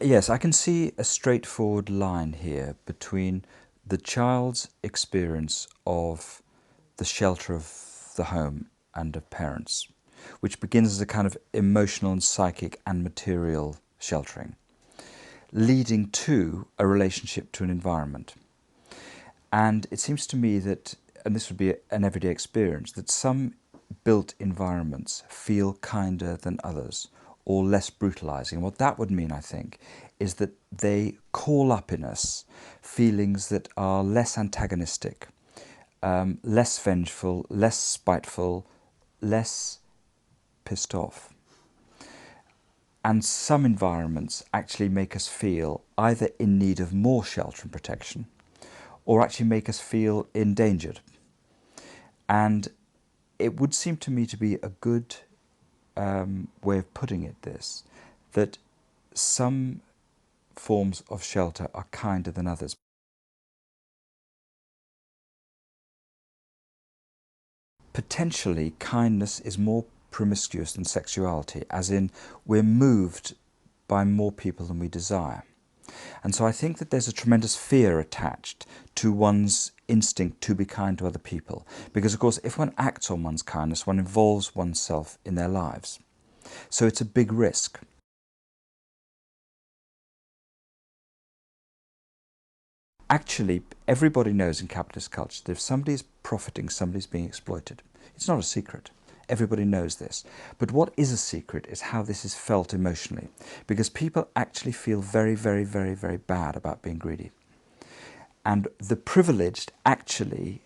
Yes, I can see a straightforward line here between the child's experience of the shelter of the home and of parents, which begins as a kind of emotional and psychic and material sheltering, leading to a relationship to an environment. And it seems to me that, and this would be an everyday experience, that some built environments feel kinder than others or less brutalizing. And what that would mean, I think, is that they call up in us feelings that are less antagonistic, less vengeful, less spiteful, less pissed off. And some environments actually make us feel either in need of more shelter and protection, or actually make us feel endangered. And it would seem to me to be a good way of putting it this, that some forms of shelter are kinder than others. Potentially, kindness is more promiscuous than sexuality, as in we're moved by more people than we desire. And so I think that there's a tremendous fear attached to one's instinct to be kind to other people. Because, of course, if one acts on one's kindness, one involves oneself in their lives. So it's a big risk. Actually, everybody knows in capitalist culture that if somebody's profiting, somebody's being exploited. It's not a secret. Everybody knows this. But what is a secret is how this is felt emotionally. Because people actually feel very, very, very, very bad about being greedy. And the privileged actually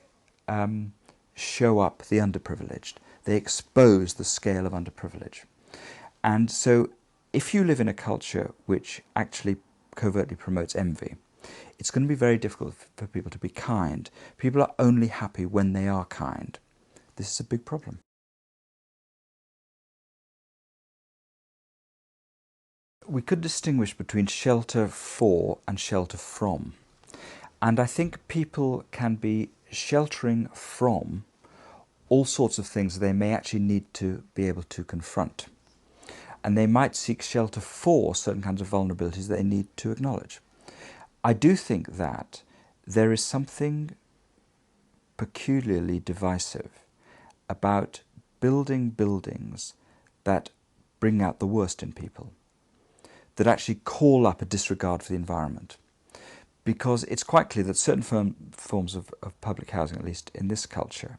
show up the underprivileged. They expose the scale of underprivilege. And so if you live in a culture which actually covertly promotes envy, it's going to be very difficult for people to be kind. People are only happy when they are kind. This is a big problem. We could distinguish between shelter for and shelter from. And I think people can be sheltering from all sorts of things they may actually need to be able to confront. And they might seek shelter for certain kinds of vulnerabilities they need to acknowledge. I do think that there is something peculiarly divisive about building buildings that bring out the worst in people, that actually call up a disregard for the environment. Because it's quite clear that certain forms of public housing, at least in this culture,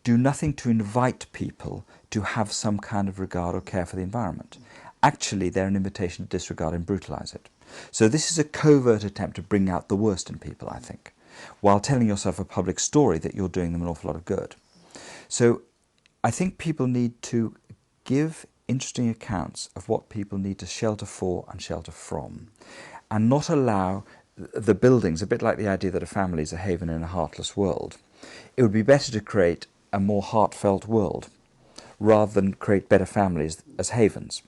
do nothing to invite people to have some kind of regard or care for the environment. Actually, they're an invitation to disregard and brutalise it. So this is a covert attempt to bring out the worst in people, I think, while telling yourself a public story that you're doing them an awful lot of good. So I think people need to give interesting accounts of what people need to shelter for and shelter from, and not allow the buildings, a bit like the idea that a family is a haven in a heartless world. It would be better to create a more heartfelt world rather than create better families as havens.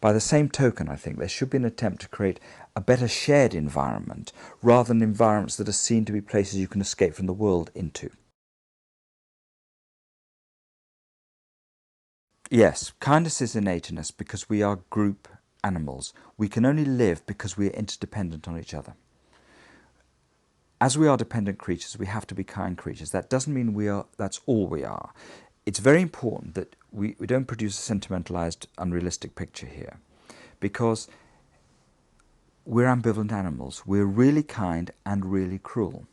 By the same token, I think there should be an attempt to create a better shared environment rather than environments that are seen to be places you can escape from the world into. Yes, kindness is innate in us because we are group animals. We can only live because we are interdependent on each other. As we are dependent creatures, we have to be kind creatures. That doesn't mean that's all we are. It's very important that we don't produce a sentimentalized, unrealistic picture here, because we're ambivalent animals. We're really kind and really cruel.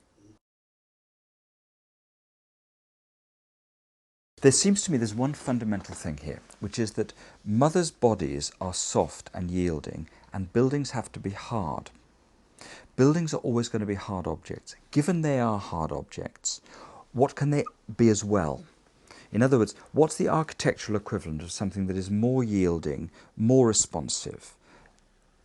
There seems to me there's one fundamental thing here, which is that mothers' bodies are soft and yielding, and buildings have to be hard. Buildings are always going to be hard objects. Given they are hard objects, what can they be as well? In other words, what's the architectural equivalent of something that is more yielding, more responsive,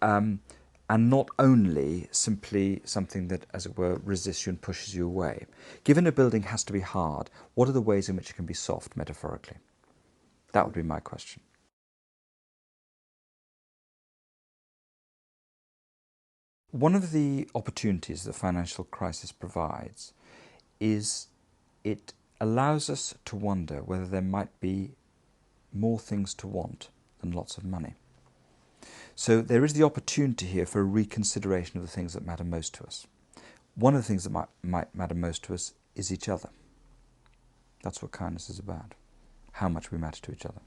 and not only simply something that, as it were, resists you and pushes you away? Given a building has to be hard, what are the ways in which it can be soft, metaphorically? That would be my question. One of the opportunities the financial crisis provides is it allows us to wonder whether there might be more things to want than lots of money. So there is the opportunity here for a reconsideration of the things that matter most to us. One of the things that might matter most to us is each other. That's what kindness is about, how much we matter to each other.